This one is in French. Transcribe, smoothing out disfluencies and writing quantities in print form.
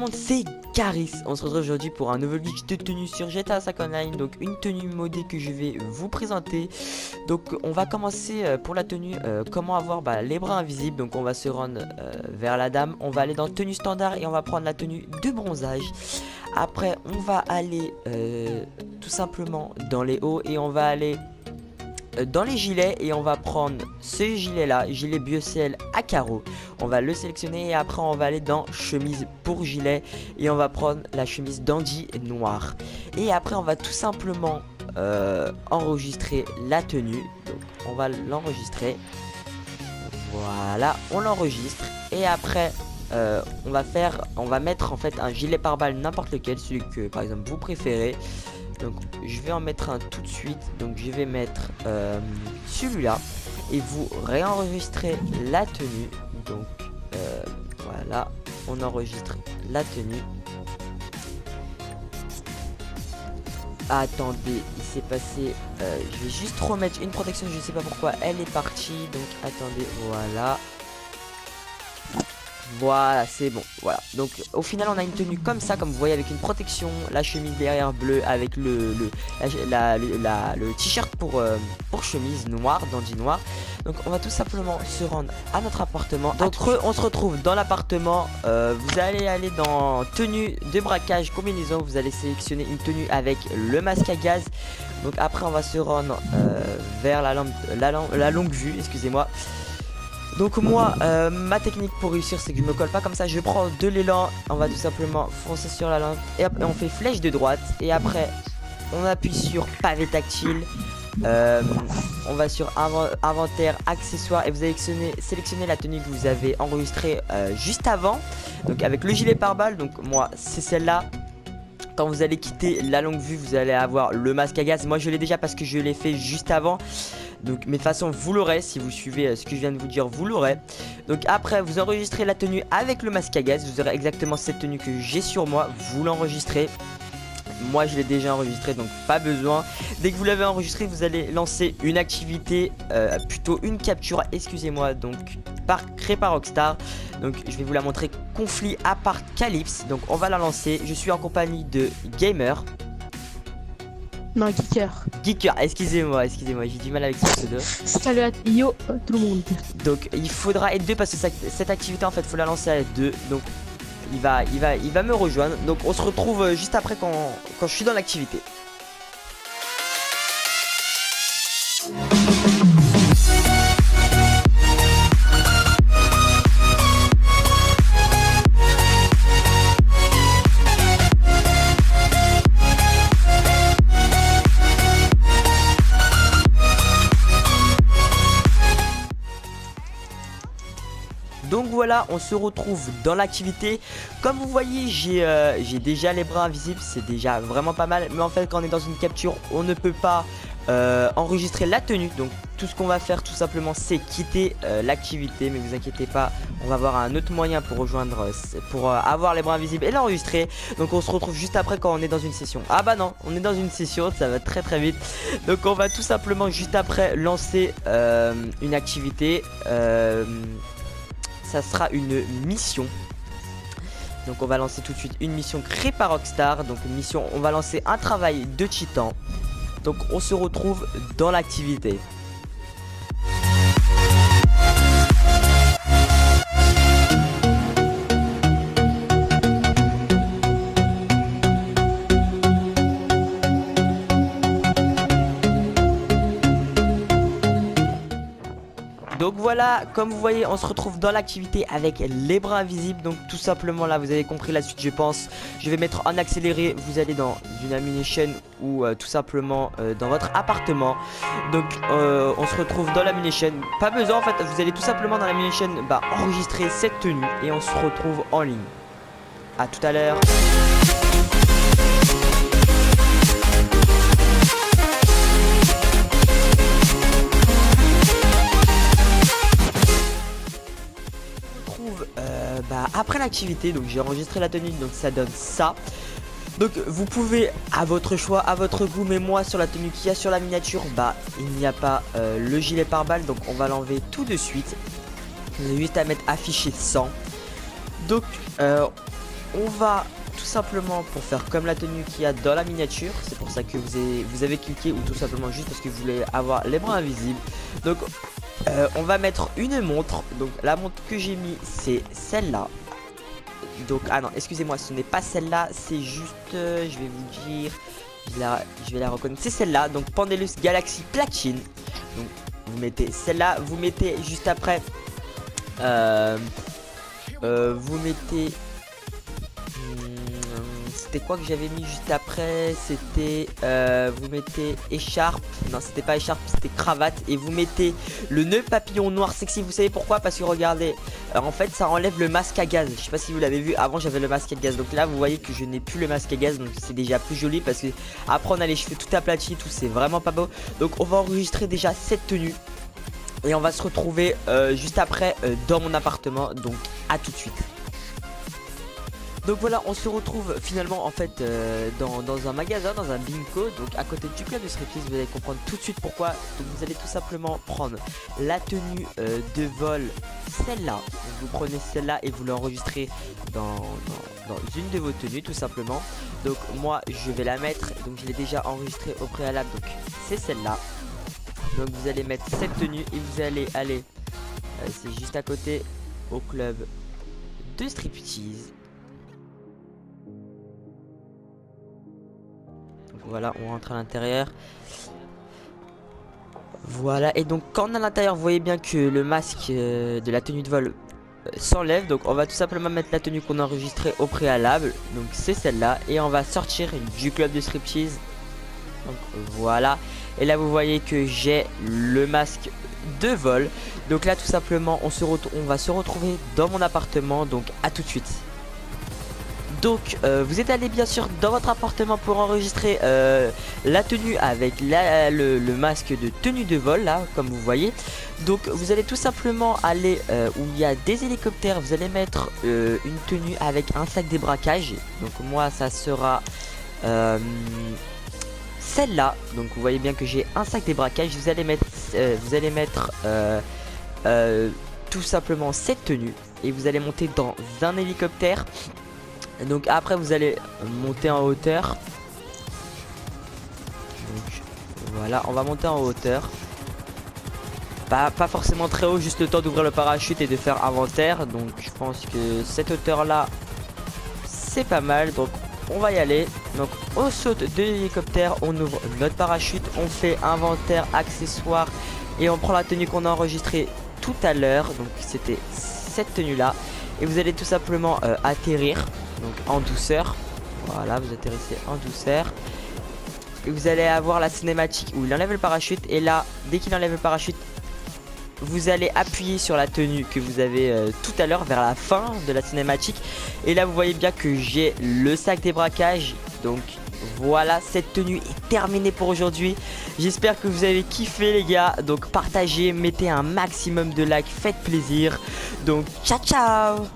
monde, c'est Caris. On se retrouve aujourd'hui pour un nouveau glitch de tenue sur GTA 5 Online. Donc une tenue modée que je vais vous présenter. Donc on va commencer pour la tenue, comment avoir les bras invisibles. Donc on va se rendre vers la dame. On va aller dans tenue standard et on va prendre la tenue de bronzage. Après on va aller tout simplement dans les hauts et on va aller dans les gilets et on va prendre ce gilet là, gilet Biocell à carreaux. On va le sélectionner et après on va aller dans chemise pour gilet et on va prendre la chemise dandy noire. Et après on va tout simplement enregistrer la tenue. Donc on va l'enregistrer. Voilà, on l'enregistre et après on va mettre en fait un gilet pare-balles n'importe lequel, celui que par exemple vous préférez. Donc je vais en mettre un tout de suite. Donc je vais mettre celui-là et vous réenregistrez la tenue. Donc voilà, on enregistre la tenue. Attendez, il s'est passé je vais juste remettre une protection, je sais pas pourquoi elle est partie. Donc attendez, voilà. Voilà, c'est bon, voilà. Donc au final on a une tenue comme ça, comme vous voyez, avec une protection, la chemise derrière bleue, avec le t-shirt pour chemise noire, dandy noir. Donc on va tout simplement se rendre à notre appartement. Donc on se retrouve dans l'appartement. Vous allez aller dans tenue de braquage, combinaison. Vous allez sélectionner une tenue avec le masque à gaz. Donc après on va se rendre vers la longue vue, excusez-moi. Donc moi, ma technique pour réussir, c'est que je me colle pas comme ça. Je prends de l'élan, on va tout simplement foncer sur la lampe et après on fait flèche de droite. Et après, on appuie sur pavé tactile. On va sur inventaire, accessoires et vous allez sélectionner la tenue que vous avez enregistrée juste avant. Donc avec le gilet pare-balles, donc moi c'est celle-là. Quand vous allez quitter la longue vue, vous allez avoir le masque à gaz. Moi je l'ai déjà parce que je l'ai fait juste avant. Donc mais de toute façon vous l'aurez, si vous suivez ce que je viens de vous dire, vous l'aurez. Donc après vous enregistrez la tenue avec le masque à gaz. Vous aurez exactement cette tenue que j'ai sur moi. Vous l'enregistrez. Moi je l'ai déjà enregistré, donc pas besoin. Dès que vous l'avez enregistré, vous allez lancer une activité, plutôt une capture, excusez-moi, donc créée par Rockstar. Donc je vais vous la montrer, conflit apocalypse. Donc on va la lancer. Je suis en compagnie de Gamer. Non, Geeker. Geeker, excusez-moi, j'ai du mal avec ce pseudo. Salut à yo tout le monde. Donc il faudra être deux parce que cette activité en fait faut la lancer à deux. Donc il va me rejoindre. Donc on se retrouve juste après quand je suis dans l'activité. Donc voilà, on se retrouve dans l'activité. Comme vous voyez, j'ai déjà les bras invisibles, c'est déjà vraiment pas mal. Mais en fait, quand on est dans une capture, on ne peut pas enregistrer la tenue. Donc tout ce qu'on va faire tout simplement, c'est quitter l'activité. Mais vous inquiétez pas, on va avoir un autre moyen pour rejoindre, pour avoir les bras invisibles et l'enregistrer. Donc on se retrouve juste après quand on est dans une session. Ah bah non, on est dans une session, ça va très très vite. Donc on va tout simplement juste après lancer une activité. Ça sera une mission. Donc on va lancer tout de suite une mission créée par Rockstar. Donc une mission, on va lancer un travail de titan. Donc on se retrouve dans l'activité. Donc voilà, comme vous voyez, on se retrouve dans l'activité avec les bras invisibles. Donc tout simplement là, vous avez compris la suite, je pense. Je vais mettre en accéléré, vous allez dans une ammunition ou tout simplement dans votre appartement. Donc on se retrouve dans l'ammunition. Pas besoin en fait, vous allez tout simplement dans l'ammunition enregistrer cette tenue et on se retrouve en ligne. À tout à l'heure. Après l'activité, donc j'ai enregistré la tenue, donc ça donne ça. Donc vous pouvez à votre choix, à votre goût, mais moi sur la tenue qu'il y a sur la miniature, il n'y a pas le gilet pare-balles, donc on va l'enlever tout de suite. Vous avez juste à mettre affiché 100. Donc on va tout simplement pour faire comme la tenue qu'il y a dans la miniature. C'est pour ça que vous avez cliqué, ou tout simplement juste parce que vous voulez avoir les bras invisibles. Donc on va mettre une montre. Donc la montre que j'ai mis, c'est celle-là. Donc ah non, excusez-moi, ce n'est pas celle-là, c'est juste je vais vous dire, je vais la reconnaître, c'est celle-là. Donc Pandelus Galaxy Platine. Donc vous mettez celle-là, vous mettez juste après vous mettez c'était quoi que j'avais mis juste après, c'était vous mettez écharpe, non c'était pas écharpe, c'était cravate, et vous mettez le nœud papillon noir sexy. Vous savez pourquoi? Parce que regardez, en fait ça enlève le masque à gaz. Je sais pas si vous l'avez vu, avant j'avais le masque à gaz, donc là vous voyez que je n'ai plus le masque à gaz, donc c'est déjà plus joli, parce que après on a les cheveux tout aplatis, tout, c'est vraiment pas beau. Donc on va enregistrer déjà cette tenue et on va se retrouver juste après dans mon appartement, donc à tout de suite. Donc voilà, on se retrouve finalement en fait dans un magasin, dans un bingo, donc à côté du club de striptease. Vous allez comprendre tout de suite pourquoi. Donc vous allez tout simplement prendre la tenue de vol, celle-là. Vous prenez celle-là et vous l'enregistrez dans une de vos tenues tout simplement. Donc moi je vais la mettre, donc je l'ai déjà enregistrée au préalable, donc c'est celle-là. Donc vous allez mettre cette tenue et vous allez aller, c'est juste à côté, au club de striptease. Voilà, on rentre à l'intérieur. Voilà, et donc quand on est à l'intérieur, vous voyez bien que le masque de la tenue de vol s'enlève. Donc on va tout simplement mettre la tenue qu'on a enregistrée au préalable. Donc c'est celle-là. Et on va sortir du club de striptease. Donc voilà. Et là vous voyez que j'ai le masque de vol. Donc là tout simplement on va se retrouver dans mon appartement. Donc à tout de suite. Donc vous êtes allé bien sûr dans votre appartement pour enregistrer la tenue avec le masque de tenue de vol là, comme vous voyez. Donc vous allez tout simplement aller où il y a des hélicoptères. Vous allez mettre une tenue avec un sac débraquage. Donc moi ça sera celle-là. Donc vous voyez bien que j'ai un sac débraquage. Vous allez mettre tout simplement cette tenue et vous allez monter dans un hélicoptère. Donc après vous allez monter en hauteur. Donc voilà, on va monter en hauteur. Pas forcément très haut, juste le temps d'ouvrir le parachute et de faire inventaire. Donc je pense que cette hauteur là c'est pas mal. Donc on va y aller. Donc on saute de l'hélicoptère, on ouvre notre parachute, on fait inventaire, accessoires et on prend la tenue qu'on a enregistrée tout à l'heure. Donc c'était cette tenue là. Et vous allez tout simplement atterrir. Donc en douceur. Voilà, vous atterrissez en douceur. Et vous allez avoir la cinématique où il enlève le parachute. Et là, dès qu'il enlève le parachute, vous allez appuyer sur la tenue que vous avez tout à l'heure vers la fin de la cinématique. Et là vous voyez bien que j'ai le sac débraquage. Donc voilà, cette tenue est terminée pour aujourd'hui. J'espère que vous avez kiffé les gars. Donc partagez, mettez un maximum de likes, faites plaisir. Donc ciao ciao.